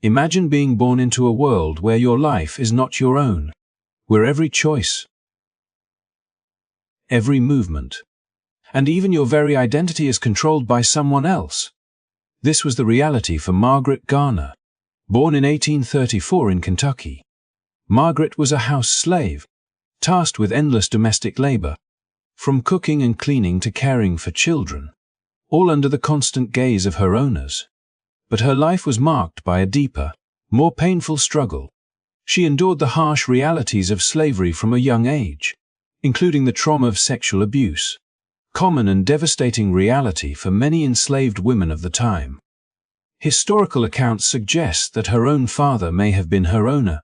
Imagine being born into a world where your life is not your own, where every choice, every movement, and even your very identity is controlled by someone else. This was the reality for Margaret Garner. Born in 1834 in Kentucky, Margaret was a house slave, tasked with endless domestic labor, from cooking and cleaning to caring for children, all under the constant gaze of her owners. But her life was marked by a deeper, more painful struggle. She endured the harsh realities of slavery from a young age, including the trauma of sexual abuse, common and devastating reality for many enslaved women of the time. Historical accounts suggest that her own father may have been her owner,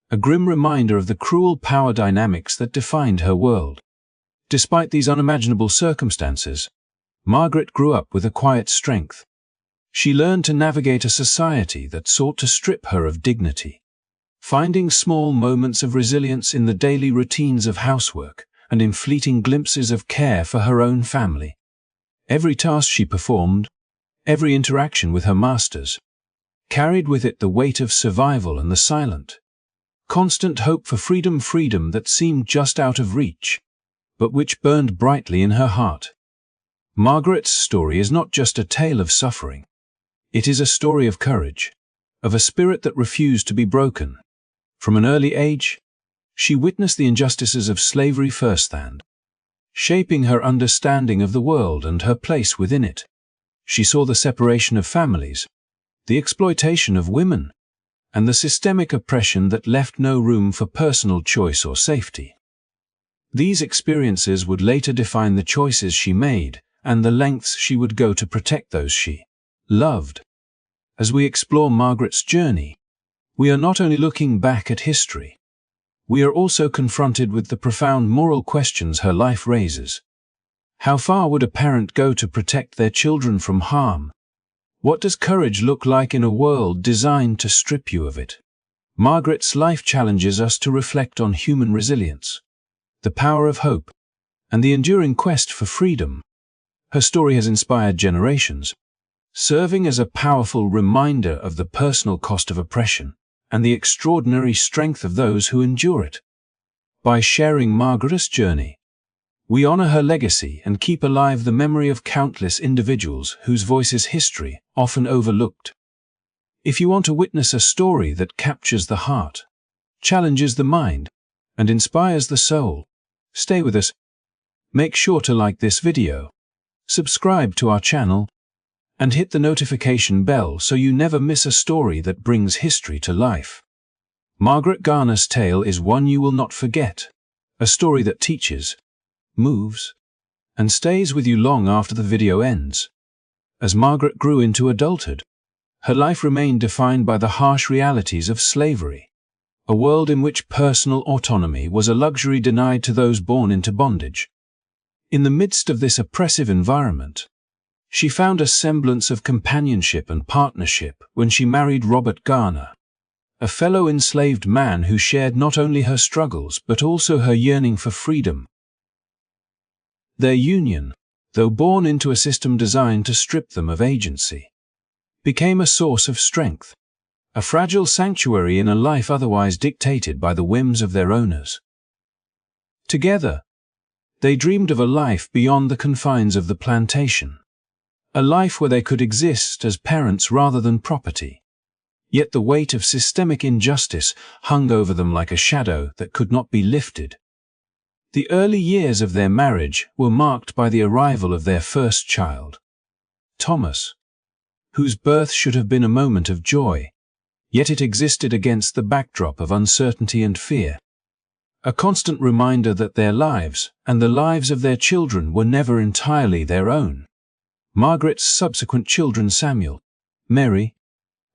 a grim reminder of the cruel power dynamics that defined her world. Despite these unimaginable circumstances, Margaret grew up with a quiet strength. She learned to navigate a society that sought to strip her of dignity, finding small moments of resilience in the daily routines of housework and in fleeting glimpses of care for her own family. Every task she performed, every interaction with her masters, carried with it the weight of survival and the silent, constant hope for freedom that seemed just out of reach, but which burned brightly in her heart. Margaret's story is not just a tale of suffering. It is a story of courage, of a spirit that refused to be broken. From an early age, she witnessed the injustices of slavery firsthand, shaping her understanding of the world and her place within it. She saw the separation of families, the exploitation of women, and the systemic oppression that left no room for personal choice or safety. These experiences would later define the choices she made and the lengths she would go to protect those she loved. As we explore Margaret's journey, we are not only looking back at history, we are also confronted with the profound moral questions her life raises. How far would a parent go to protect their children from harm? What does courage look like in a world designed to strip you of it? Margaret's life challenges us to reflect on human resilience, the power of hope, and the enduring quest for freedom. Her story has inspired generations, serving as a powerful reminder of the personal cost of oppression and the extraordinary strength of those who endure it. By sharing Margaret's journey, we honor her legacy and keep alive the memory of countless individuals whose voices history often overlooked. If you want to witness a story that captures the heart, challenges the mind, and inspires the soul, stay with us. Make sure to like this video, subscribe to our channel, and hit the notification bell so you never miss a story that brings history to life. Margaret Garner's tale is one you will not forget, a story that teaches, moves, and stays with you long after the video ends. As Margaret grew into adulthood, her life remained defined by the harsh realities of slavery, a world in which personal autonomy was a luxury denied to those born into bondage. In the midst of this oppressive environment, she found a semblance of companionship and partnership when she married Robert Garner, a fellow enslaved man who shared not only her struggles but also her yearning for freedom. Their union, though born into a system designed to strip them of agency, became a source of strength, a fragile sanctuary in a life otherwise dictated by the whims of their owners. Together, they dreamed of a life beyond the confines of the plantation, a life where they could exist as parents rather than property. Yet the weight of systemic injustice hung over them like a shadow that could not be lifted. The early years of their marriage were marked by the arrival of their first child, Thomas, whose birth should have been a moment of joy, yet it existed against the backdrop of uncertainty and fear, a constant reminder that their lives and the lives of their children were never entirely their own. Margaret's subsequent children Samuel, Mary,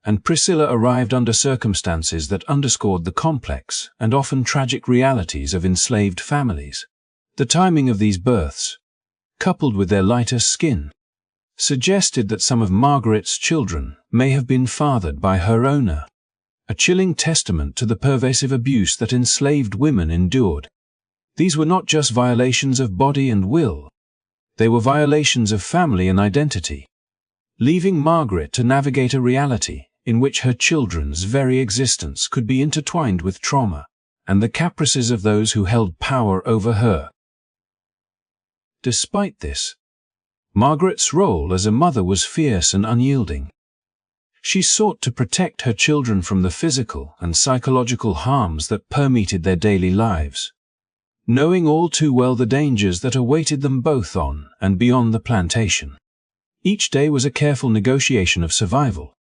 and Priscilla arrived under circumstances that underscored the complex and often tragic realities of enslaved families. The timing of these births, coupled with their lighter skin, suggested that some of Margaret's children may have been fathered by her owner, a chilling testament to the pervasive abuse that enslaved women endured. These were not just violations of body and will, they were violations of family and identity, leaving Margaret to navigate a reality in which her children's very existence could be intertwined with trauma and the caprices of those who held power over her. Despite this, Margaret's role as a mother was fierce and unyielding. She sought to protect her children from the physical and psychological harms that permeated their daily lives, knowing all too well the dangers that awaited them both on and beyond the plantation. Each day was a careful negotiation of survival,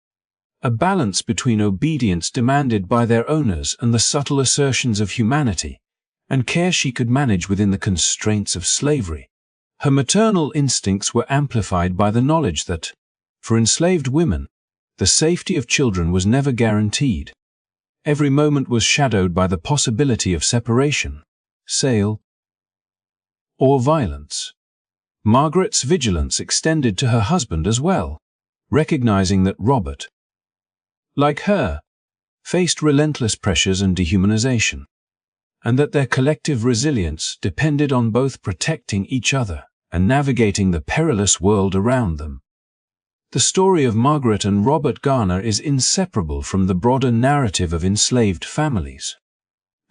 a balance between obedience demanded by their owners and the subtle assertions of humanity, and care she could manage within the constraints of slavery. Her maternal instincts were amplified by the knowledge that, for enslaved women, the safety of children was never guaranteed. Every moment was shadowed by the possibility of separation, sale, or violence. Margaret's vigilance extended to her husband as well, recognizing that Robert, like her, faced relentless pressures and dehumanization, and that their collective resilience depended on both protecting each other and navigating the perilous world around them. The story of Margaret and Robert Garner is inseparable from the broader narrative of enslaved families,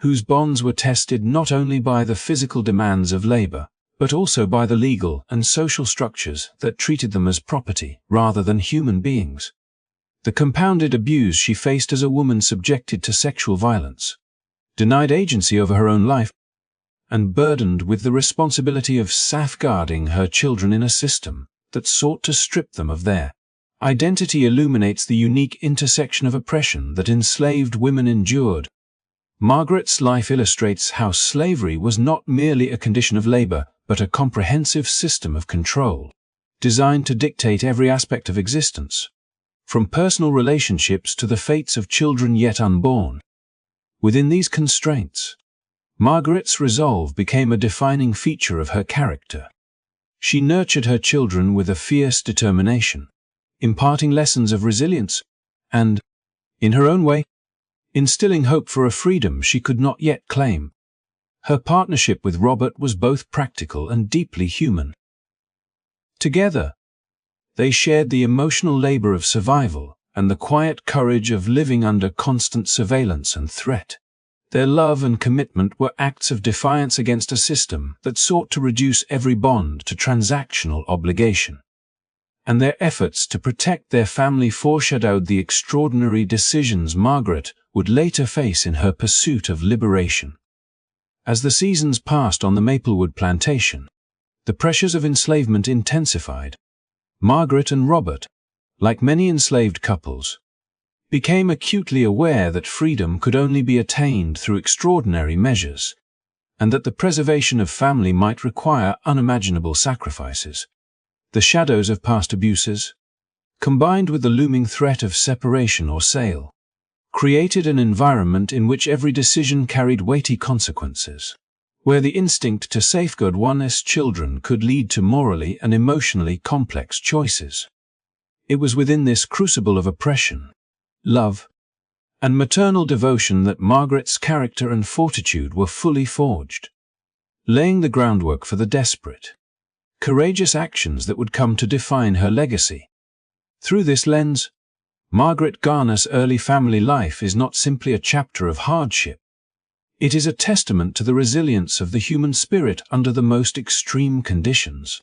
whose bonds were tested not only by the physical demands of labor, but also by the legal and social structures that treated them as property rather than human beings. The compounded abuse she faced as a woman subjected to sexual violence, denied agency over her own life, and burdened with the responsibility of safeguarding her children in a system that sought to strip them of their identity illuminates the unique intersection of oppression that enslaved women endured. Margaret's life illustrates how slavery was not merely a condition of labor, but a comprehensive system of control, designed to dictate every aspect of existence, from personal relationships to the fates of children yet unborn. Within these constraints, Margaret's resolve became a defining feature of her character. She nurtured her children with a fierce determination, imparting lessons of resilience and, in her own way, instilling hope for a freedom she could not yet claim. Her partnership with Robert was both practical and deeply human. Together, they shared the emotional labor of survival and the quiet courage of living under constant surveillance and threat. Their love and commitment were acts of defiance against a system that sought to reduce every bond to transactional obligation. And their efforts to protect their family foreshadowed the extraordinary decisions Margaret would later face in her pursuit of liberation. As the seasons passed on the Maplewood plantation, the pressures of enslavement intensified. Margaret and Robert, like many enslaved couples, became acutely aware that freedom could only be attained through extraordinary measures, and that the preservation of family might require unimaginable sacrifices. The shadows of past abuses, combined with the looming threat of separation or sale, created an environment in which every decision carried weighty consequences, where the instinct to safeguard one's children could lead to morally and emotionally complex choices. It was within this crucible of oppression, love, and maternal devotion that Margaret's character and fortitude were fully forged, laying the groundwork for the desperate, courageous actions that would come to define her legacy. Through this lens, Margaret Garner's early family life is not simply a chapter of hardship. It is a testament to the resilience of the human spirit under the most extreme conditions.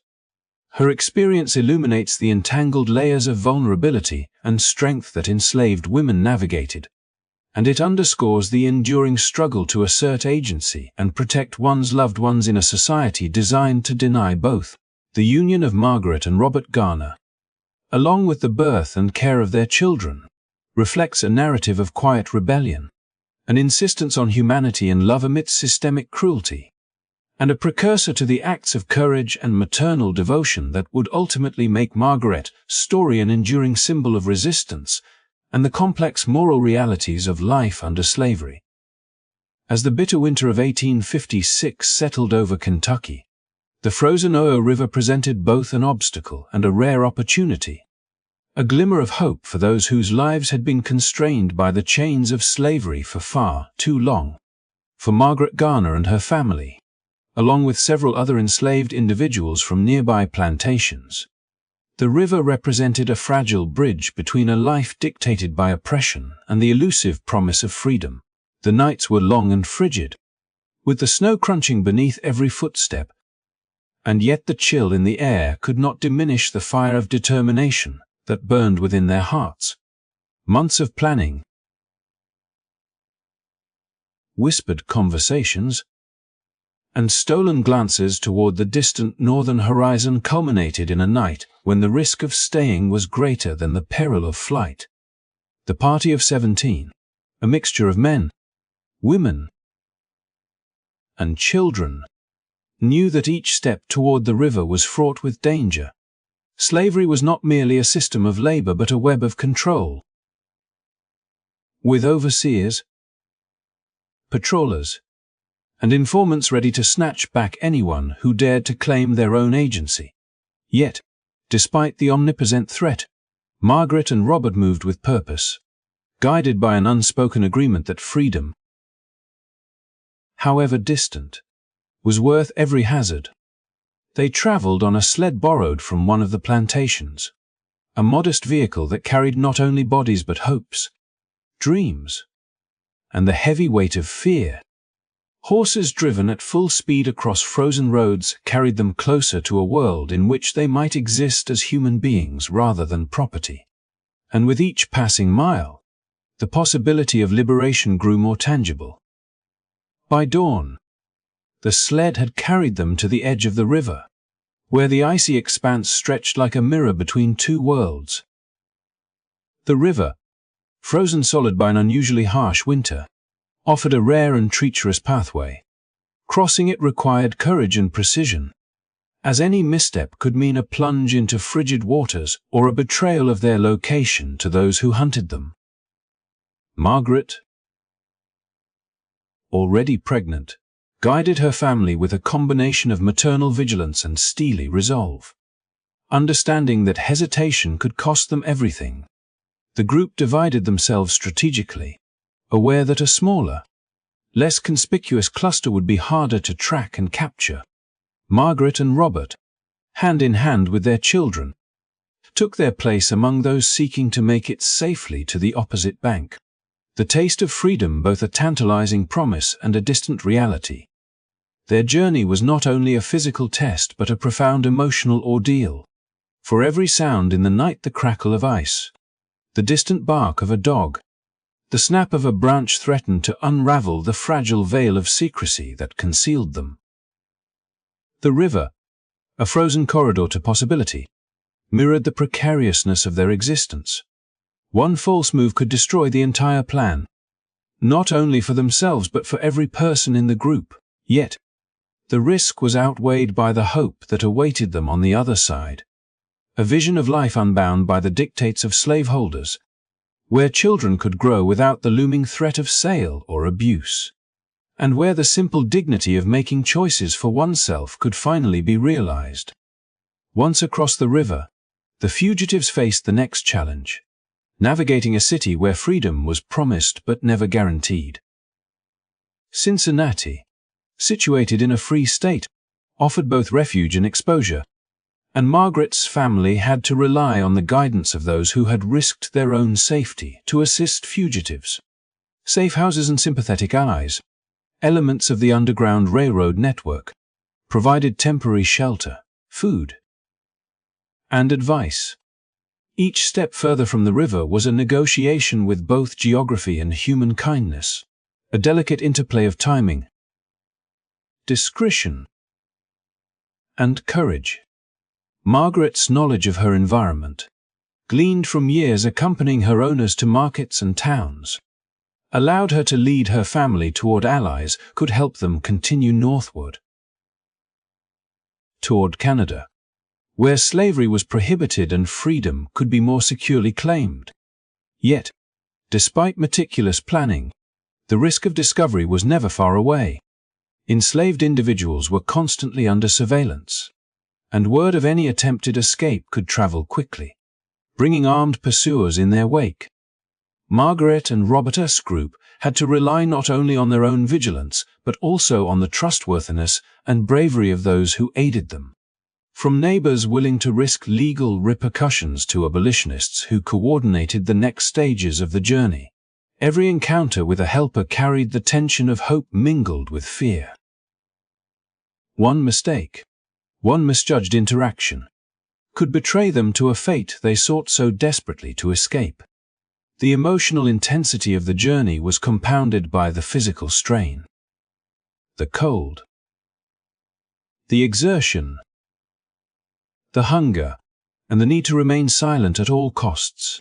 Her experience illuminates the entangled layers of vulnerability and strength that enslaved women navigated, and it underscores the enduring struggle to assert agency and protect one's loved ones in a society designed to deny both. The union of Margaret and Robert Garner, along with the birth and care of their children, reflects a narrative of quiet rebellion, an insistence on humanity and love amidst systemic cruelty, and a precursor to the acts of courage and maternal devotion that would ultimately make Margaret's story an enduring symbol of resistance and the complex moral realities of life under slavery. As the bitter winter of 1856 settled over Kentucky, the frozen Ohio River presented both an obstacle and a rare opportunity, a glimmer of hope for those whose lives had been constrained by the chains of slavery for far too long. For Margaret Garner and her family, along with several other enslaved individuals from nearby plantations, The river represented a fragile bridge between a life dictated by oppression and the elusive promise of freedom. The nights were long and frigid, with the snow crunching beneath every footstep, and yet the chill in the air could not diminish the fire of determination that burned within their hearts. Months of planning, whispered conversations, and stolen glances toward the distant northern horizon culminated in a night when the risk of staying was greater than the peril of flight. The party of 17, a mixture of men, women, and children, knew that each step toward the river was fraught with danger. Slavery was not merely a system of labor but a web of control, with overseers, patrollers, and informants ready to snatch back anyone who dared to claim their own agency. Yet, despite the omnipresent threat, Margaret and Robert moved with purpose, guided by an unspoken agreement that freedom, however distant, was worth every hazard. They traveled on a sled borrowed from one of the plantations, a modest vehicle that carried not only bodies but hopes, dreams, and the heavy weight of fear. Horses driven at full speed across frozen roads carried them closer to a world in which they might exist as human beings rather than property. And with each passing mile, the possibility of liberation grew more tangible. By dawn, the sled had carried them to the edge of the river, where the icy expanse stretched like a mirror between two worlds. The river, frozen solid by an unusually harsh winter, offered a rare and treacherous pathway. Crossing it required courage and precision, as any misstep could mean a plunge into frigid waters or a betrayal of their location to those who hunted them. Margaret, already pregnant, guided her family with a combination of maternal vigilance and steely resolve. Understanding that hesitation could cost them everything, the group divided themselves strategically, aware that a smaller, less conspicuous cluster would be harder to track and capture. Margaret and Robert, hand in hand with their children, took their place among those seeking to make it safely to the opposite bank. The taste of freedom, both a tantalizing promise and a distant reality. Their journey was not only a physical test but a profound emotional ordeal. For every sound in the night, the crackle of ice, the distant bark of a dog, the snap of a branch threatened to unravel the fragile veil of secrecy that concealed them. The river, a frozen corridor to possibility, mirrored the precariousness of their existence. One false move could destroy the entire plan, not only for themselves but for every person in the group. Yet, the risk was outweighed by the hope that awaited them on the other side. A vision of life unbound by the dictates of slaveholders, where children could grow without the looming threat of sale or abuse, and where the simple dignity of making choices for oneself could finally be realized. Once across the river, the fugitives faced the next challenge, navigating a city where freedom was promised but never guaranteed. Cincinnati, situated in a free state, offered both refuge and exposure, and Margaret's family had to rely on the guidance of those who had risked their own safety to assist fugitives. Safe houses and sympathetic allies, elements of the Underground Railroad network, provided temporary shelter, food, and advice. Each step further from the river was a negotiation with both geography and human kindness, a delicate interplay of timing, discretion, and courage. Margaret's knowledge of her environment, gleaned from years accompanying her owners to markets and towns, allowed her to lead her family toward allies who could help them continue northward, toward Canada, where slavery was prohibited and freedom could be more securely claimed. Yet, despite meticulous planning, the risk of discovery was never far away. Enslaved individuals were constantly under surveillance, and word of any attempted escape could travel quickly, bringing armed pursuers in their wake. Margaret and Robert's group had to rely not only on their own vigilance but also on the trustworthiness and bravery of those who aided them. From neighbors willing to risk legal repercussions to abolitionists who coordinated the next stages of the journey, every encounter with a helper carried the tension of hope mingled with fear. One mistake, one misjudged interaction, could betray them to a fate they sought so desperately to escape. The emotional intensity of the journey was compounded by the physical strain. The cold, the exertion, the hunger, and the need to remain silent at all costs.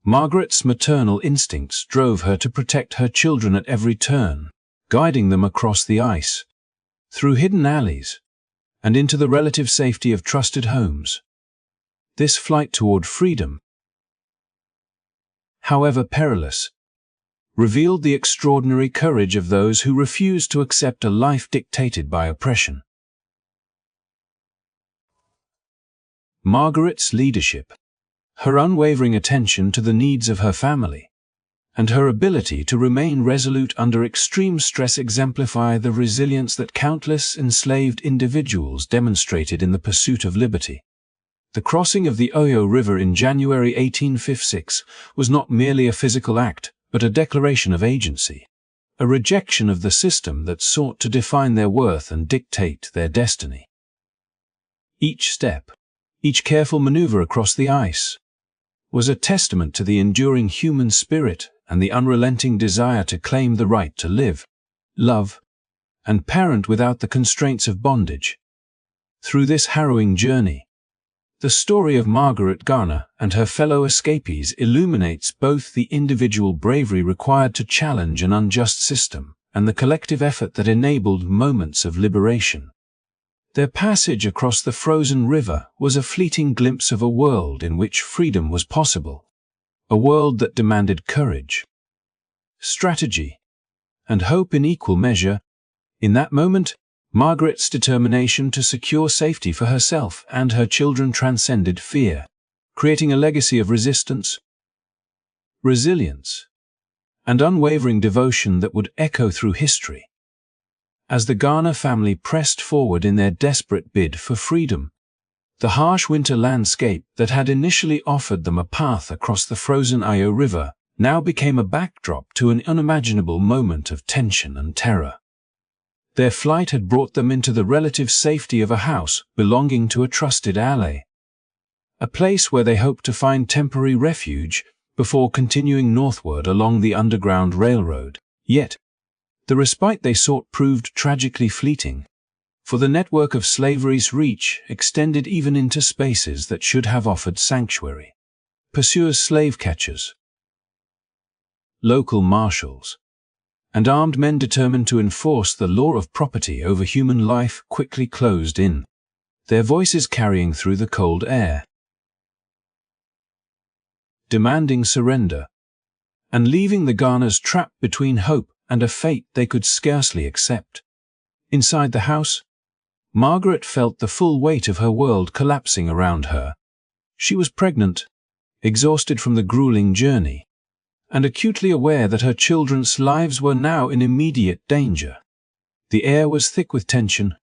Margaret's maternal instincts drove her to protect her children at every turn, guiding them across the ice, through hidden alleys, and into the relative safety of trusted homes. This flight toward freedom, however perilous, revealed the extraordinary courage of those who refused to accept a life dictated by oppression. Margaret's leadership, her unwavering attention to the needs of her family, and her ability to remain resolute under extreme stress exemplify the resilience that countless enslaved individuals demonstrated in the pursuit of liberty. The crossing of the Oyo River in January 1856 was not merely a physical act, but a declaration of agency, a rejection of the system that sought to define their worth and dictate their destiny. Each step, each careful maneuver across the ice, was a testament to the enduring human spirit and the unrelenting desire to claim the right to live, love, and parent without the constraints of bondage. Through this harrowing journey, the story of Margaret Garner and her fellow escapees illuminates both the individual bravery required to challenge an unjust system and the collective effort that enabled moments of liberation. Their passage across the frozen river was a fleeting glimpse of a world in which freedom was possible, a world that demanded courage, strategy, and hope in equal measure. In that moment, Margaret's determination to secure safety for herself and her children transcended fear, creating a legacy of resistance, resilience, and unwavering devotion that would echo through history. As the Garner family pressed forward in their desperate bid for freedom, the harsh winter landscape that had initially offered them a path across the frozen Oyo River now became a backdrop to an unimaginable moment of tension and terror. Their flight had brought them into the relative safety of a house belonging to a trusted ally, a place where they hoped to find temporary refuge before continuing northward along the Underground Railroad. Yet, the respite they sought proved tragically fleeting, for the network of slavery's reach extended even into spaces that should have offered sanctuary. Pursuers, slave catchers, local marshals, and armed men determined to enforce the law of property over human life quickly closed in, their voices carrying through the cold air, demanding surrender, and leaving the Garners trapped between hope and a fate they could scarcely accept. Inside the house, Margaret felt the full weight of her world collapsing around her. She was pregnant, exhausted from the grueling journey, and acutely aware that her children's lives were now in immediate danger. The air was thick with tension,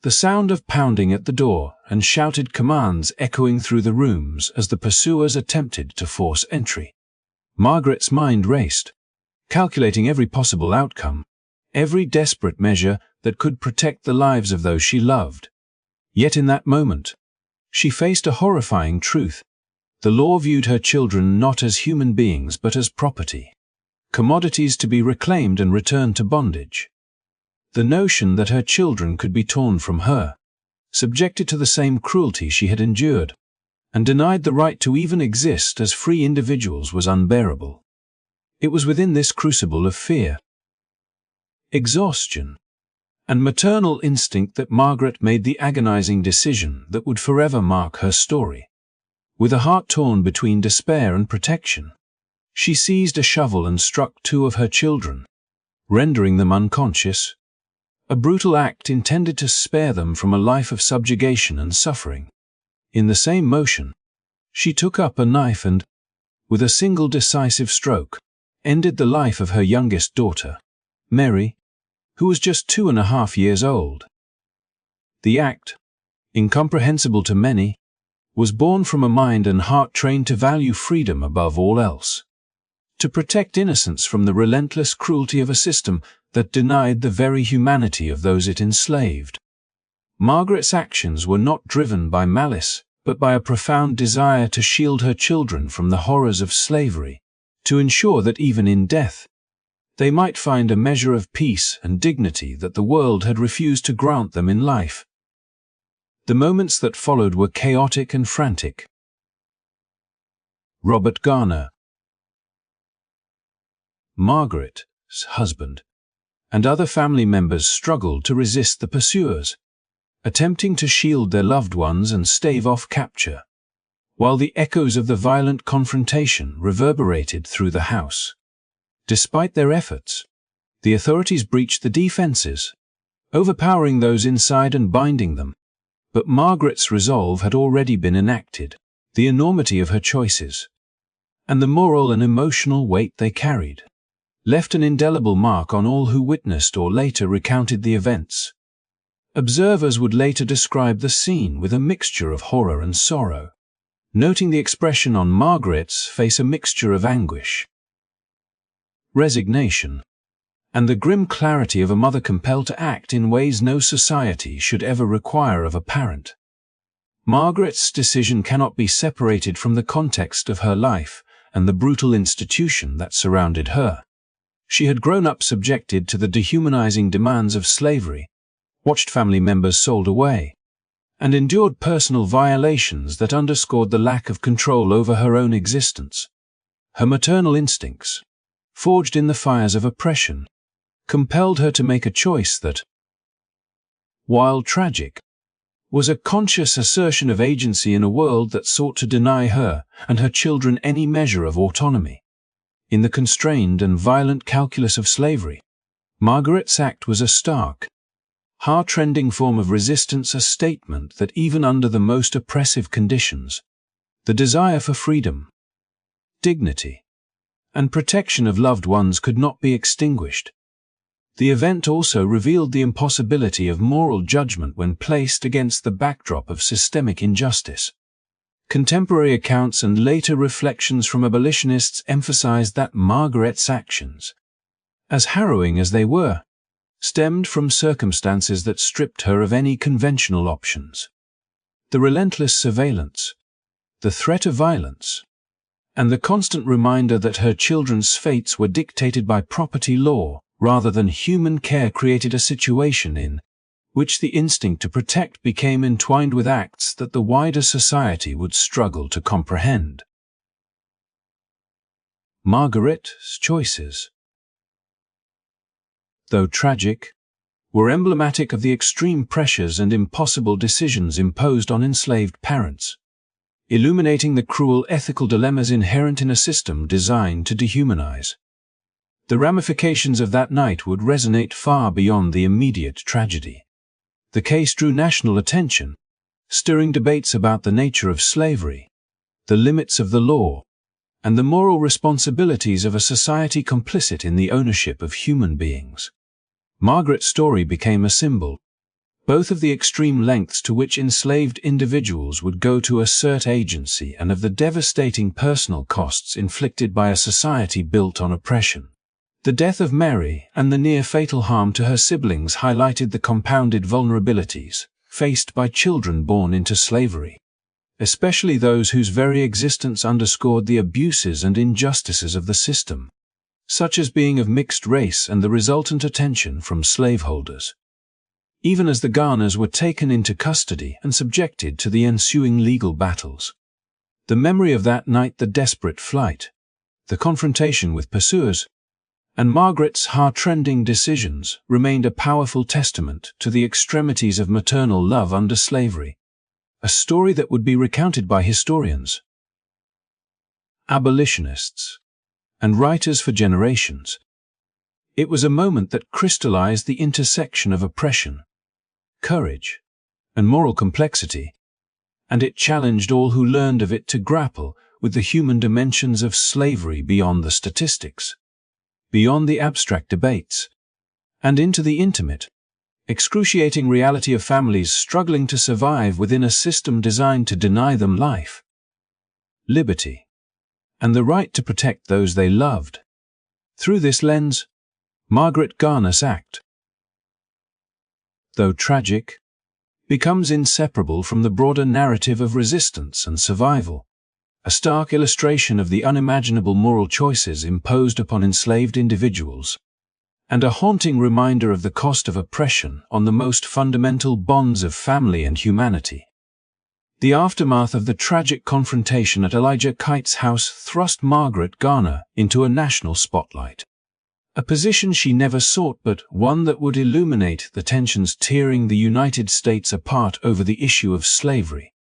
the sound of pounding at the door and shouted commands echoing through the rooms as the pursuers attempted to force entry. Margaret's mind raced, calculating every possible outcome, every desperate measure that could protect the lives of those she loved. Yet in that moment, she faced a horrifying truth. The law viewed her children not as human beings but as property, commodities to be reclaimed and returned to bondage. The notion that her children could be torn from her, subjected to the same cruelty she had endured, and denied the right to even exist as free individuals was unbearable. It was within this crucible of fear, exhaustion, and maternal instinct that Margaret made the agonizing decision that would forever mark her story. With a heart torn between despair and protection, she seized a shovel and struck two of her children, rendering them unconscious, a brutal act intended to spare them from a life of subjugation and suffering. In the same motion, she took up a knife and, with a single decisive stroke, ended the life of her youngest daughter, Mary, who was just 2.5 years old. The act, incomprehensible to many, was born from a mind and heart trained to value freedom above all else, to protect innocence from the relentless cruelty of a system that denied the very humanity of those it enslaved. Margaret's actions were not driven by malice, but by a profound desire to shield her children from the horrors of slavery, to ensure that even in death, they might find a measure of peace and dignity that the world had refused to grant them in life. The moments that followed were chaotic and frantic. Robert Garner, Margaret's husband, and other family members struggled to resist the pursuers, attempting to shield their loved ones and stave off capture, while the echoes of the violent confrontation reverberated through the house. Despite their efforts, the authorities breached the defenses, overpowering those inside and binding them. But Margaret's resolve had already been enacted, the enormity of her choices, and the moral and emotional weight they carried, left an indelible mark on all who witnessed or later recounted the events. Observers would later describe the scene with a mixture of horror and sorrow, noting the expression on Margaret's face a mixture of anguish, resignation, and the grim clarity of a mother compelled to act in ways no society should ever require of a parent. Margaret's decision cannot be separated from the context of her life and the brutal institution that surrounded her. She had grown up subjected to the dehumanizing demands of slavery, watched family members sold away, and endured personal violations that underscored the lack of control over her own existence. Her maternal instincts, forged in the fires of oppression, compelled her to make a choice that, while tragic, was a conscious assertion of agency in a world that sought to deny her and her children any measure of autonomy. In the constrained and violent calculus of slavery, Margaret's act was a stark, heart-rending form of resistance, a statement that even under the most oppressive conditions, the desire for freedom, dignity, and protection of loved ones could not be extinguished. The event also revealed the impossibility of moral judgment when placed against the backdrop of systemic injustice. Contemporary accounts and later reflections from abolitionists emphasized that Margaret's actions, as harrowing as they were, stemmed from circumstances that stripped her of any conventional options. The relentless surveillance, the threat of violence, and the constant reminder that her children's fates were dictated by property law rather than human care created a situation in which the instinct to protect became entwined with acts that the wider society would struggle to comprehend. Margaret's choices, though tragic, were emblematic of the extreme pressures and impossible decisions imposed on enslaved parents, illuminating the cruel ethical dilemmas inherent in a system designed to dehumanize. The ramifications of that night would resonate far beyond the immediate tragedy. The case drew national attention, stirring debates about the nature of slavery, the limits of the law, and the moral responsibilities of a society complicit in the ownership of human beings. Margaret's story became a symbol, both of the extreme lengths to which enslaved individuals would go to assert agency and of the devastating personal costs inflicted by a society built on oppression. The death of Mary and the near-fatal harm to her siblings highlighted the compounded vulnerabilities faced by children born into slavery, especially those whose very existence underscored the abuses and injustices of the system, such as being of mixed race and the resultant attention from slaveholders. Even as the Garners were taken into custody and subjected to the ensuing legal battles, the memory of that night, the desperate flight, the confrontation with pursuers, and Margaret's heart-rending decisions remained a powerful testament to the extremities of maternal love under slavery, a story that would be recounted by historians, abolitionists, and writers for generations. It was a moment that crystallized the intersection of oppression, courage, and moral complexity, and it challenged all who learned of it to grapple with the human dimensions of slavery beyond the statistics, beyond the abstract debates, and into the intimate, excruciating reality of families struggling to survive within a system designed to deny them life, liberty, and the right to protect those they loved. Through this lens, Margaret Garner's act, though tragic, becomes inseparable from the broader narrative of resistance and survival, a stark illustration of the unimaginable moral choices imposed upon enslaved individuals, and a haunting reminder of the cost of oppression on the most fundamental bonds of family and humanity. The aftermath of the tragic confrontation at Elijah Kite's house thrust Margaret Garner into a national spotlight. A position she never sought, but one that would illuminate the tensions tearing the United States apart over the issue of slavery.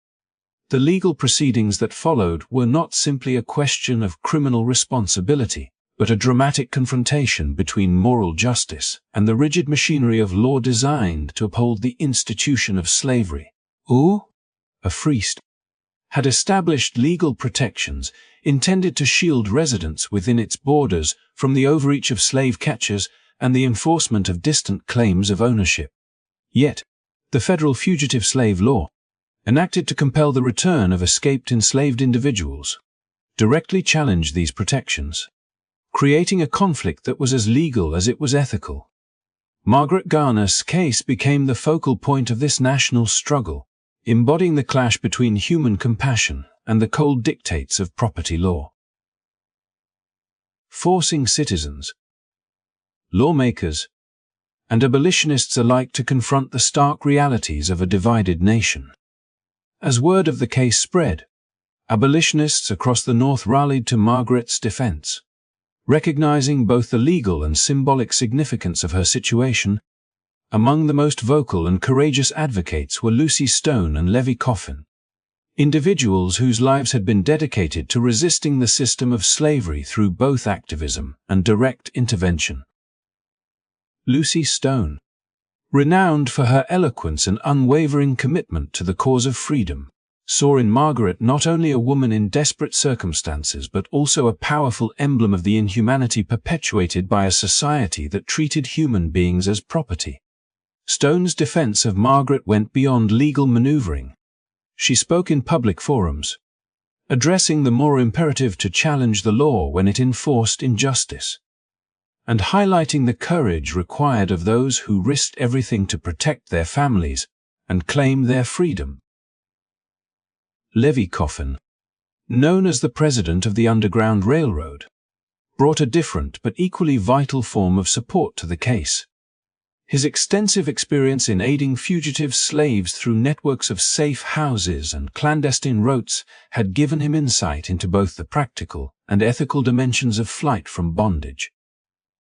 The legal proceedings that followed were not simply a question of criminal responsibility, but a dramatic confrontation between moral justice and the rigid machinery of law designed to uphold the institution of slavery. A free state had established legal protections intended to shield residents within its borders from the overreach of slave catchers and the enforcement of distant claims of ownership. Yet, the federal fugitive slave law, enacted to compel the return of escaped enslaved individuals, directly challenged these protections, creating a conflict that was as legal as it was ethical. Margaret Garner's case became the focal point of this national struggle, embodying the clash between human compassion and the cold dictates of property law. Forcing citizens, lawmakers, and abolitionists alike to confront the stark realities of a divided nation. As word of the case spread, abolitionists across the North rallied to Margaret's defense, recognizing both the legal and symbolic significance of her situation. Among the most vocal and courageous advocates were Lucy Stone and Levi Coffin, individuals whose lives had been dedicated to resisting the system of slavery through both activism and direct intervention. Lucy Stone, renowned for her eloquence and unwavering commitment to the cause of freedom, saw in Margaret not only a woman in desperate circumstances but also a powerful emblem of the inhumanity perpetuated by a society that treated human beings as property. Stone's defense of Margaret went beyond legal maneuvering. She spoke in public forums, addressing the moral imperative to challenge the law when it enforced injustice, and highlighting the courage required of those who risked everything to protect their families and claim their freedom. Levi Coffin, known as the president of the Underground Railroad, brought a different but equally vital form of support to the case. His extensive experience in aiding fugitive slaves through networks of safe houses and clandestine routes had given him insight into both the practical and ethical dimensions of flight from bondage.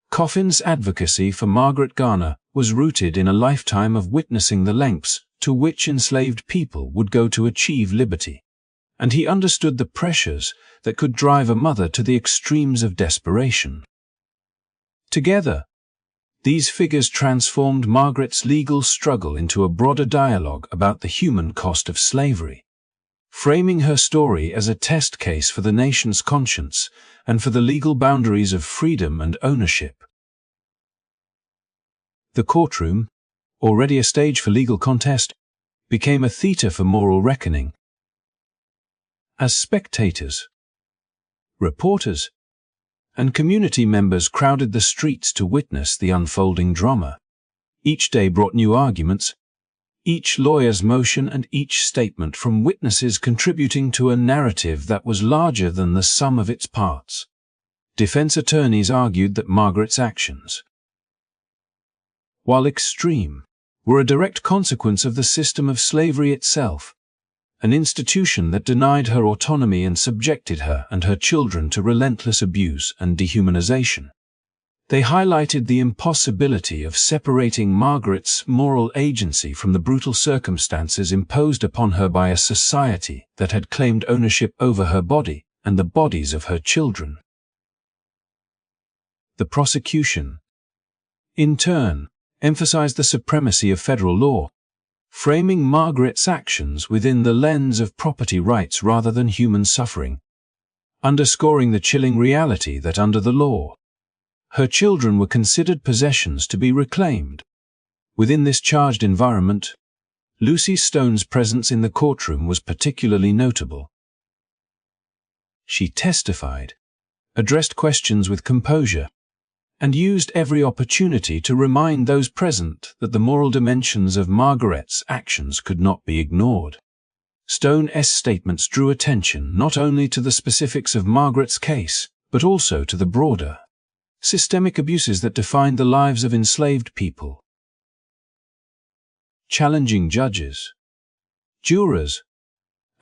Coffin's advocacy for Margaret Garner was rooted in a lifetime of witnessing the lengths to which enslaved people would go to achieve liberty, and he understood the pressures that could drive a mother to the extremes of desperation. Together, these figures transformed Margaret's legal struggle into a broader dialogue about the human cost of slavery, framing her story as a test case for the nation's conscience and for the legal boundaries of freedom and ownership. The courtroom, already a stage for legal contest, became a theater for moral reckoning. As spectators, reporters, and community members crowded the streets to witness the unfolding drama. Each day brought new arguments, each lawyer's motion and each statement from witnesses contributing to a narrative that was larger than the sum of its parts. Defense attorneys argued that Margaret's actions, while extreme, were a direct consequence of the system of slavery itself, an institution that denied her autonomy and subjected her and her children to relentless abuse and dehumanization. They highlighted the impossibility of separating Margaret's moral agency from the brutal circumstances imposed upon her by a society that had claimed ownership over her body and the bodies of her children. The prosecution, in turn, emphasized the supremacy of federal law, framing Margaret's actions within the lens of property rights rather than human suffering, underscoring the chilling reality that under the law, her children were considered possessions to be reclaimed, Within this charged environment, Lucy Stone's presence in the courtroom was particularly notable. She testified, addressed questions with composure, and used every opportunity to remind those present that the moral dimensions of Margaret's actions could not be ignored. Stone's statements drew attention not only to the specifics of Margaret's case, but also to the broader, systemic abuses that defined the lives of enslaved people. Challenging judges, jurors,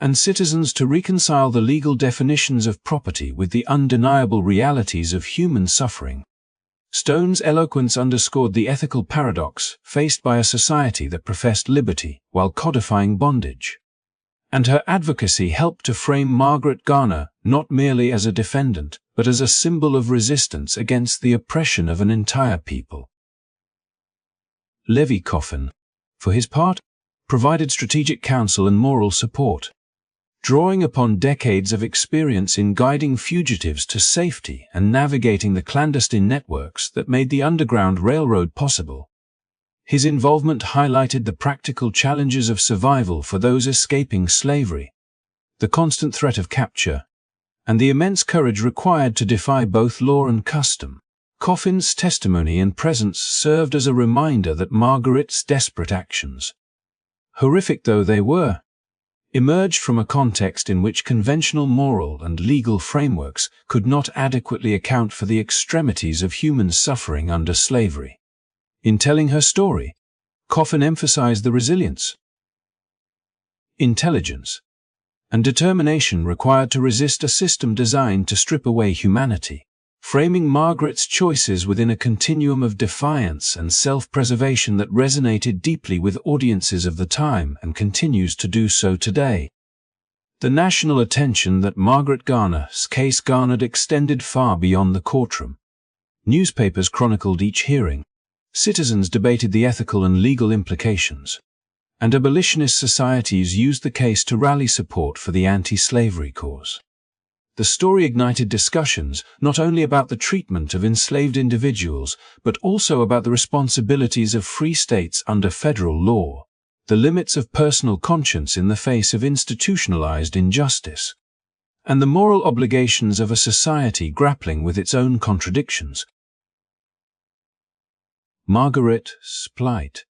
and citizens to reconcile the legal definitions of property with the undeniable realities of human suffering. Stone's eloquence underscored the ethical paradox faced by a society that professed liberty while codifying bondage. And her advocacy helped to frame Margaret Garner not merely as a defendant, but as a symbol of resistance against the oppression of an entire people. Levi Coffin, for his part, provided strategic counsel and moral support, drawing upon decades of experience in guiding fugitives to safety and navigating the clandestine networks that made the Underground Railroad possible. His involvement highlighted the practical challenges of survival for those escaping slavery, the constant threat of capture, and the immense courage required to defy both law and custom. Coffin's testimony and presence served as a reminder that Margaret's desperate actions, horrific though they were, emerged from a context in which conventional moral and legal frameworks could not adequately account for the extremities of human suffering under slavery. In telling her story, Coffin emphasized the resilience, intelligence, and determination required to resist a system designed to strip away humanity, framing Margaret's choices within a continuum of defiance and self-preservation that resonated deeply with audiences of the time and continues to do so today. The national attention that Margaret Garner's case garnered extended far beyond the courtroom. Newspapers chronicled each hearing, citizens debated the ethical and legal implications, and abolitionist societies used the case to rally support for the anti-slavery cause. The story ignited discussions not only about the treatment of enslaved individuals, but also about the responsibilities of free states under federal law, the limits of personal conscience in the face of institutionalized injustice, and the moral obligations of a society grappling with its own contradictions. Margaret's plight,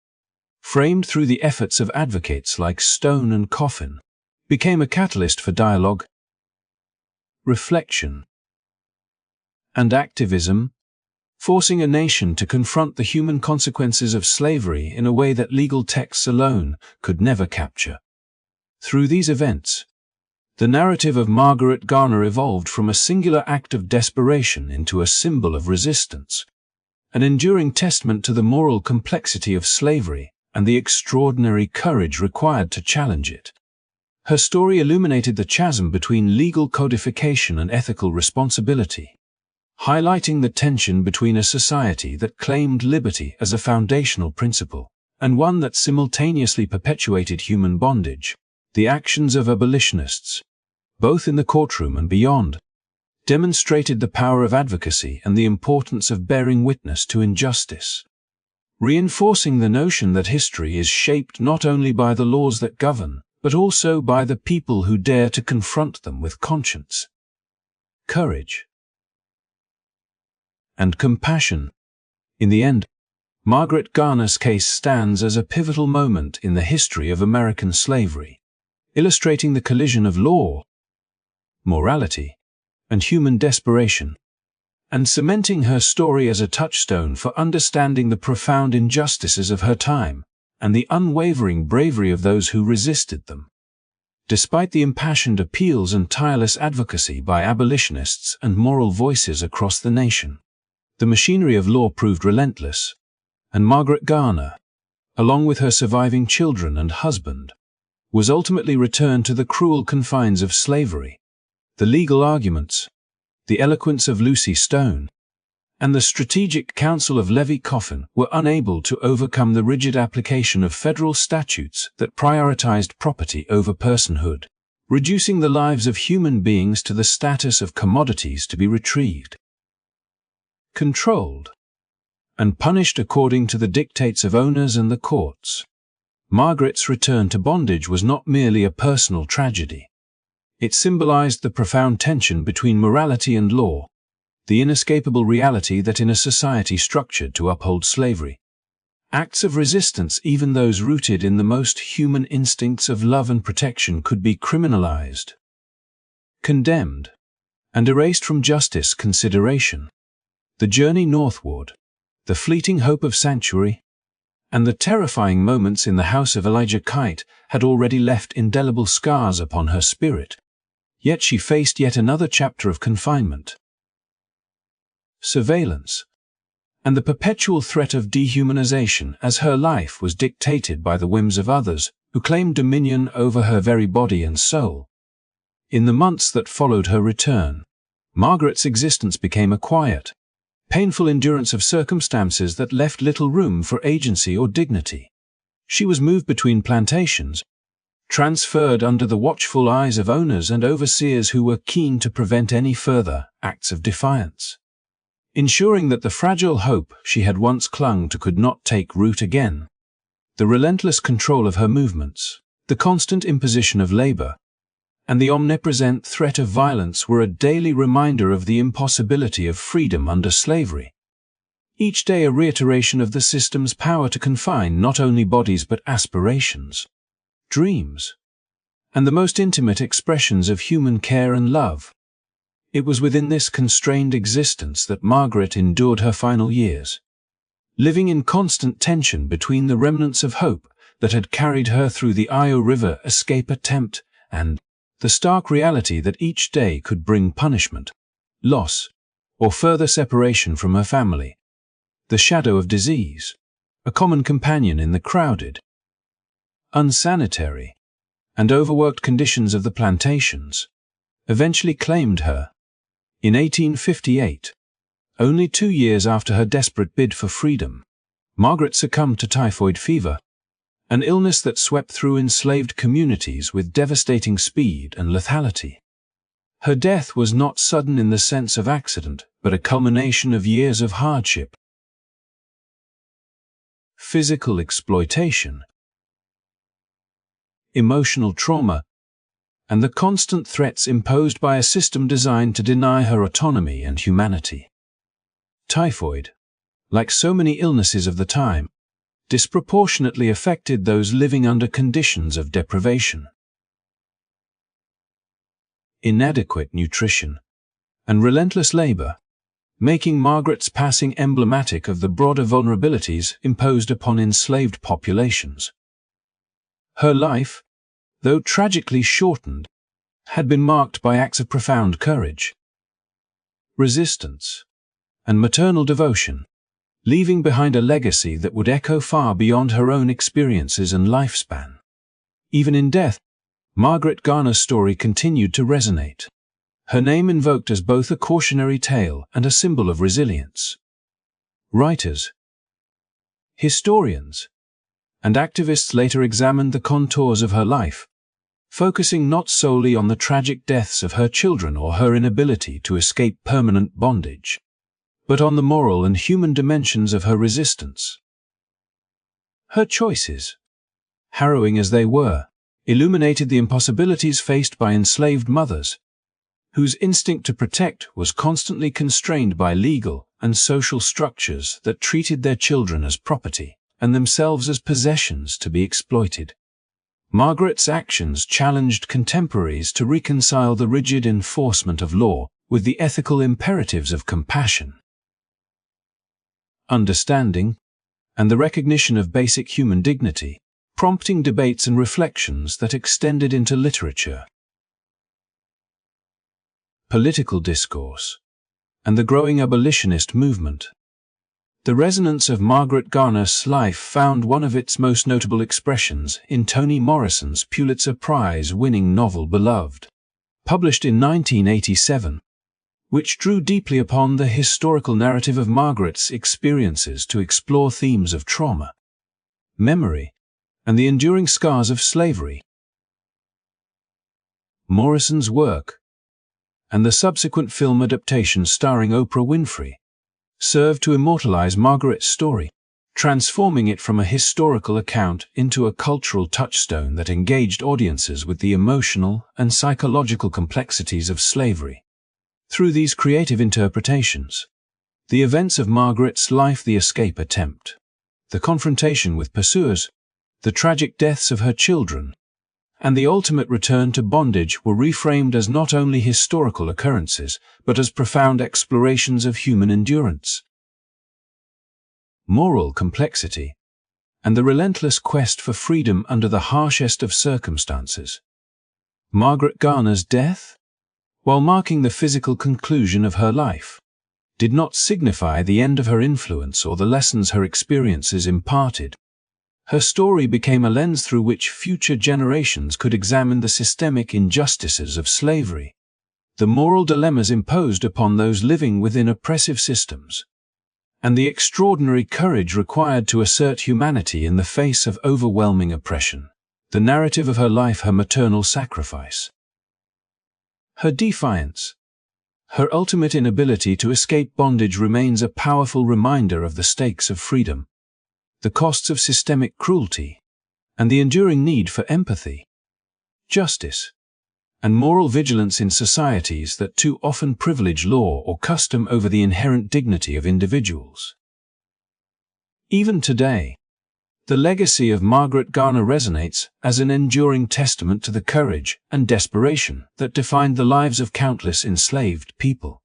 framed through the efforts of advocates like Stone and Coffin, became a catalyst for dialogue, reflection, and activism, forcing a nation to confront the human consequences of slavery in a way that legal texts alone could never capture. Through these events, the narrative of Margaret Garner evolved from a singular act of desperation into a symbol of resistance, an enduring testament to the moral complexity of slavery and the extraordinary courage required to challenge it. Her story illuminated the chasm between legal codification and ethical responsibility, highlighting the tension between a society that claimed liberty as a foundational principle and one that simultaneously perpetuated human bondage. The actions of abolitionists, both in the courtroom and beyond, demonstrated the power of advocacy and the importance of bearing witness to injustice, reinforcing the notion that history is shaped not only by the laws that govern, but also by the people who dare to confront them with conscience, courage, and compassion. In the end, Margaret Garner's case stands as a pivotal moment in the history of American slavery, illustrating the collision of law, morality, and human desperation, and cementing her story as a touchstone for understanding the profound injustices of her time and the unwavering bravery of those who resisted them. Despite the impassioned appeals and tireless advocacy by abolitionists and moral voices across the nation, the machinery of law proved relentless, and Margaret Garner, along with her surviving children and husband, was ultimately returned to the cruel confines of slavery. The legal arguments, the eloquence of Lucy Stone, and the strategic counsel of Levi Coffin were unable to overcome the rigid application of federal statutes that prioritized property over personhood, reducing the lives of human beings to the status of commodities to be retrieved, controlled, and punished according to the dictates of owners and the courts. Margaret's return to bondage was not merely a personal tragedy. It symbolized the profound tension between morality and law, the inescapable reality that in a society structured to uphold slavery, acts of resistance, even those rooted in the most human instincts of love and protection, could be criminalized, condemned, and erased from justice consideration. The journey northward, the fleeting hope of sanctuary, and the terrifying moments in the house of Elijah Kite had already left indelible scars upon her spirit. Yet she faced yet another chapter of confinement, surveillance, and the perpetual threat of dehumanization, as her life was dictated by the whims of others who claimed dominion over her very body and soul. In the months that followed her return, Margaret's existence became a quiet, painful endurance of circumstances that left little room for agency or dignity. She was moved between plantations, transferred under the watchful eyes of owners and overseers who were keen to prevent any further acts of defiance, ensuring that the fragile hope she had once clung to could not take root again. The relentless control of her movements, the constant imposition of labor, and the omnipresent threat of violence were a daily reminder of the impossibility of freedom under slavery. Each day a reiteration of the system's power to confine not only bodies but aspirations, dreams, and the most intimate expressions of human care and love. It was within this constrained existence that Margaret endured her final years, living in constant tension between the remnants of hope that had carried her through the Io River escape attempt and the stark reality that each day could bring punishment, loss, or further separation from her family. The shadow of disease, a common companion in the crowded, unsanitary, and overworked conditions of the plantations, eventually claimed her. In 1858, only 2 years after her desperate bid for freedom, Margaret succumbed to typhoid fever, an illness that swept through enslaved communities with devastating speed and lethality. Her death was not sudden in the sense of accident, but a culmination of years of hardship, physical exploitation, emotional trauma, and the constant threats imposed by a system designed to deny her autonomy and humanity. Typhoid, like so many illnesses of the time, disproportionately affected those living under conditions of deprivation. Inadequate nutrition, and relentless labor, making Margaret's passing emblematic of the broader vulnerabilities imposed upon enslaved populations. Her life, though tragically shortened, had been marked by acts of profound courage, resistance, and maternal devotion, leaving behind a legacy that would echo far beyond her own experiences and lifespan. Even in death, Margaret Garner's story continued to resonate, her name invoked as both a cautionary tale and a symbol of resilience. Writers, historians, and activists later examined the contours of her life, focusing not solely on the tragic deaths of her children or her inability to escape permanent bondage, but on the moral and human dimensions of her resistance. Her choices, harrowing as they were, illuminated the impossibilities faced by enslaved mothers, whose instinct to protect was constantly constrained by legal and social structures that treated their children as property and themselves as possessions to be exploited. Margaret's actions challenged contemporaries to reconcile the rigid enforcement of law with the ethical imperatives of compassion, understanding, and the recognition of basic human dignity, prompting debates and reflections that extended into literature, political discourse, and the growing abolitionist movement. The resonance of Margaret Garner's life found one of its most notable expressions in Toni Morrison's Pulitzer Prize-winning novel Beloved, published in 1987. Which drew deeply upon the historical narrative of Margaret's experiences to explore themes of trauma, memory, and the enduring scars of slavery. Morrison's work, and the subsequent film adaptation starring Oprah Winfrey, served to immortalize Margaret's story, transforming it from a historical account into a cultural touchstone that engaged audiences with the emotional and psychological complexities of slavery. Through these creative interpretations, the events of Margaret's life, the escape attempt, the confrontation with pursuers, the tragic deaths of her children, and the ultimate return to bondage were reframed as not only historical occurrences, but as profound explorations of human endurance, moral complexity, and the relentless quest for freedom under the harshest of circumstances. Margaret Garner's death, while marking the physical conclusion of her life, did not signify the end of her influence or the lessons her experiences imparted. Her story became a lens through which future generations could examine the systemic injustices of slavery, the moral dilemmas imposed upon those living within oppressive systems, and the extraordinary courage required to assert humanity in the face of overwhelming oppression. The narrative of her life, her maternal sacrifice, her defiance, her ultimate inability to escape bondage remains a powerful reminder of the stakes of freedom, the costs of systemic cruelty, and the enduring need for empathy, justice, and moral vigilance in societies that too often privilege law or custom over the inherent dignity of individuals. Even today, the legacy of Margaret Garner resonates as an enduring testament to the courage and desperation that defined the lives of countless enslaved people,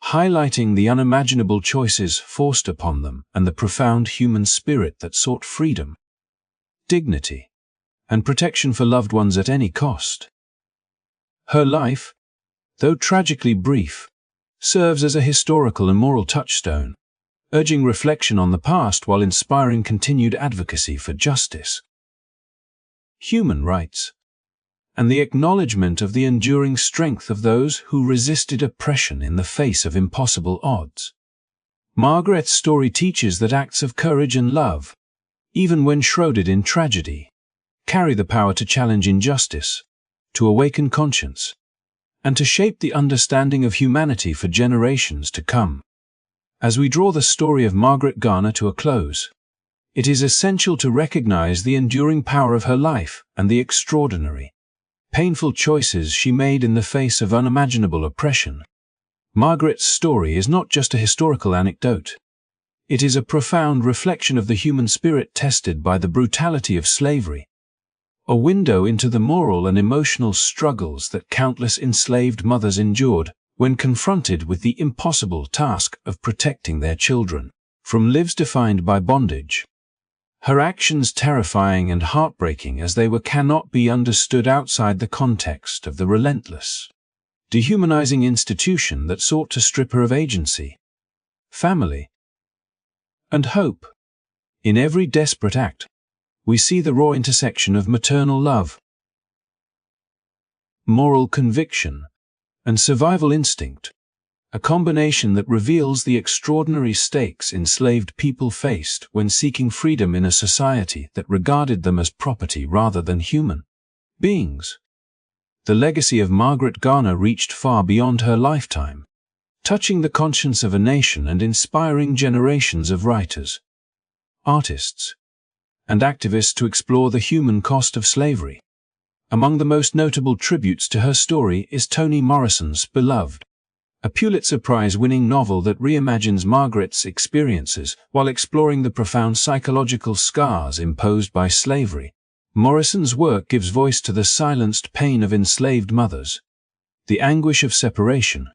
highlighting the unimaginable choices forced upon them and the profound human spirit that sought freedom, dignity, and protection for loved ones at any cost. Her life, though tragically brief, serves as a historical and moral touchstone, urging reflection on the past while inspiring continued advocacy for justice, human rights, and the acknowledgement of the enduring strength of those who resisted oppression in the face of impossible odds. Margaret's story teaches that acts of courage and love, even when shrouded in tragedy, carry the power to challenge injustice, to awaken conscience, and to shape the understanding of humanity for generations to come. As we draw the story of Margaret Garner to a close, it is essential to recognize the enduring power of her life and the extraordinary, painful choices she made in the face of unimaginable oppression. Margaret's story is not just a historical anecdote. It is a profound reflection of the human spirit tested by the brutality of slavery, a window into the moral and emotional struggles that countless enslaved mothers endured when confronted with the impossible task of protecting their children from lives defined by bondage. Her actions, terrifying and heartbreaking as they were, cannot be understood outside the context of the relentless, dehumanizing institution that sought to strip her of agency, family, and hope. In every desperate act, we see the raw intersection of maternal love, moral conviction, and survival instinct, a combination that reveals the extraordinary stakes enslaved people faced when seeking freedom in a society that regarded them as property rather than human beings. The legacy of Margaret Garner reached far beyond her lifetime, touching the conscience of a nation and inspiring generations of writers, artists, and activists to explore the human cost of slavery. Among the most notable tributes to her story is Toni Morrison's Beloved, a Pulitzer Prize-winning novel that reimagines Margaret's experiences while exploring the profound psychological scars imposed by slavery. Morrison's work gives voice to the silenced pain of enslaved mothers, the anguish of separation,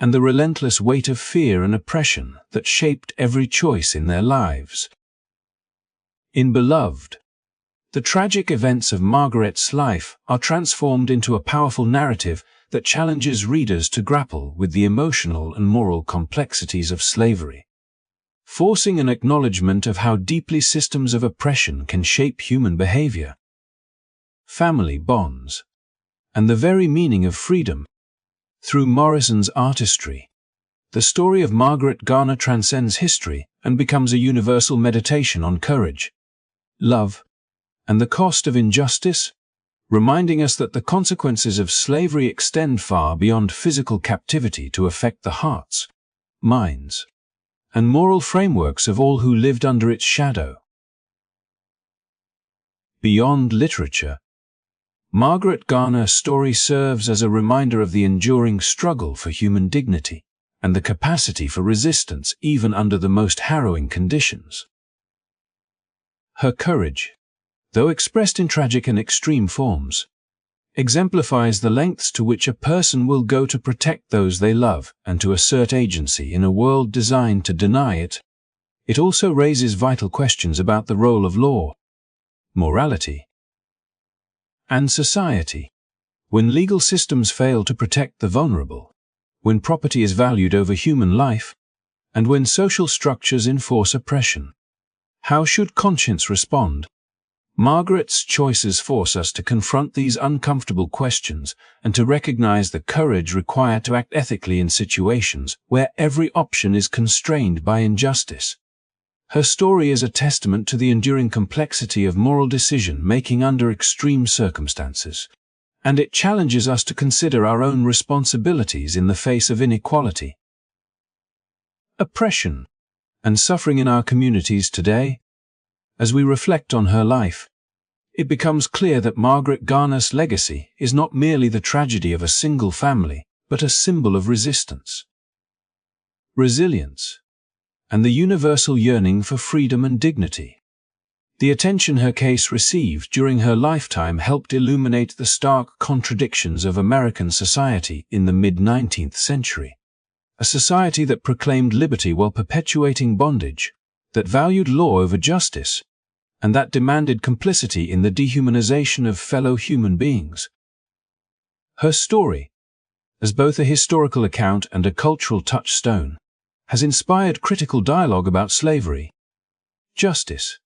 and the relentless weight of fear and oppression that shaped every choice in their lives. In Beloved, the tragic events of Margaret's life are transformed into a powerful narrative that challenges readers to grapple with the emotional and moral complexities of slavery, forcing an acknowledgement of how deeply systems of oppression can shape human behavior, family bonds, and the very meaning of freedom. Through Morrison's artistry, the story of Margaret Garner transcends history and becomes a universal meditation on courage, love, and the cost of injustice, reminding us that the consequences of slavery extend far beyond physical captivity to affect the hearts, minds, and moral frameworks of all who lived under its shadow. Beyond literature, Margaret Garner's story serves as a reminder of the enduring struggle for human dignity and the capacity for resistance even under the most harrowing conditions. Her courage, though expressed in tragic and extreme forms, exemplifies the lengths to which a person will go to protect those they love and to assert agency in a world designed to deny it. It also raises vital questions about the role of law, morality, and society. When legal systems fail to protect the vulnerable, when property is valued over human life, and when social structures enforce oppression, how should conscience respond? Margaret's choices force us to confront these uncomfortable questions and to recognize the courage required to act ethically in situations where every option is constrained by injustice. Her story is a testament to the enduring complexity of moral decision-making under extreme circumstances, and it challenges us to consider our own responsibilities in the face of inequality, oppression, and suffering in our communities today. As we reflect on her life, it becomes clear that Margaret Garner's legacy is not merely the tragedy of a single family, but a symbol of resistance, resilience, and the universal yearning for freedom and dignity. The attention her case received during her lifetime helped illuminate the stark contradictions of American society in the mid-19th century, a society that proclaimed liberty while perpetuating bondage, that valued law over justice, and that demanded complicity in the dehumanization of fellow human beings. Her story, as both a historical account and a cultural touchstone, has inspired critical dialogue about slavery, justice,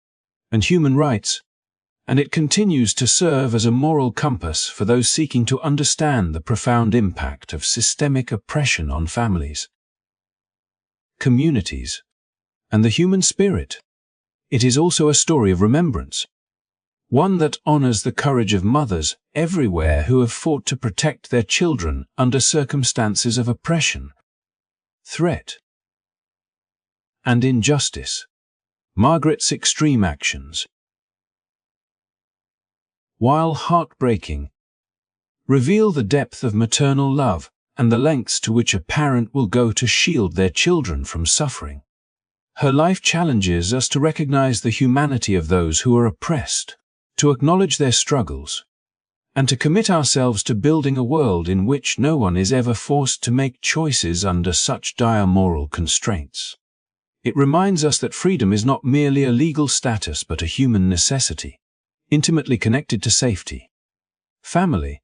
and human rights, and it continues to serve as a moral compass for those seeking to understand the profound impact of systemic oppression on families, communities, and the human spirit. It is also a story of remembrance, one that honors the courage of mothers everywhere who have fought to protect their children under circumstances of oppression, threat, and injustice. Margaret's extreme actions, while heartbreaking, reveal the depth of maternal love and the lengths to which a parent will go to shield their children from suffering. Her life challenges us to recognize the humanity of those who are oppressed, to acknowledge their struggles, and to commit ourselves to building a world in which no one is ever forced to make choices under such dire moral constraints. It reminds us that freedom is not merely a legal status but a human necessity, intimately connected to safety, family,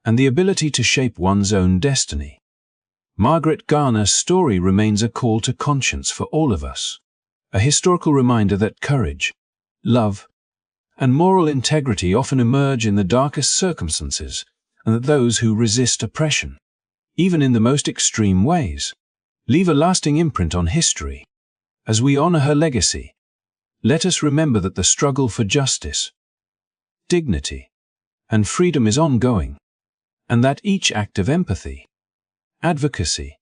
and the ability to shape one's own destiny. Margaret Garner's story remains a call to conscience for all of us, a historical reminder that courage, love, and moral integrity often emerge in the darkest circumstances, and that those who resist oppression, even in the most extreme ways, leave a lasting imprint on history. As we honor her legacy, let us remember that the struggle for justice, dignity, and freedom is ongoing, and that each act of empathy, advocacy,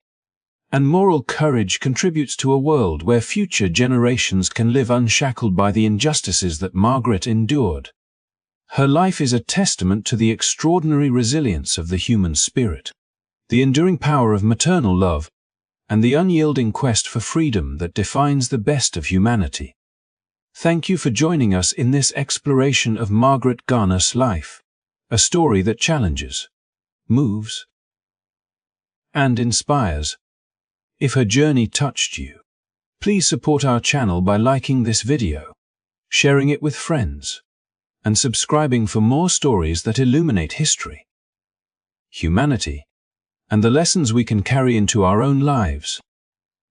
and moral courage contributes to a world where future generations can live unshackled by the injustices that Margaret endured. Her life is a testament to the extraordinary resilience of the human spirit, the enduring power of maternal love, and the unyielding quest for freedom that defines the best of humanity. Thank you for joining us in this exploration of Margaret Garner's life, a story that challenges, moves, and inspires. If her journey touched you, please support our channel by liking this video, sharing it with friends, and subscribing for more stories that illuminate history, humanity, and the lessons we can carry into our own lives.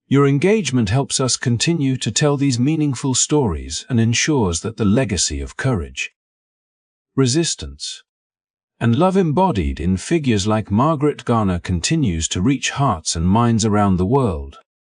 Your engagement helps us continue to tell these meaningful stories and ensures that the legacy of courage, resistance, and love embodied in figures like Margaret Garner continues to reach hearts and minds around the world.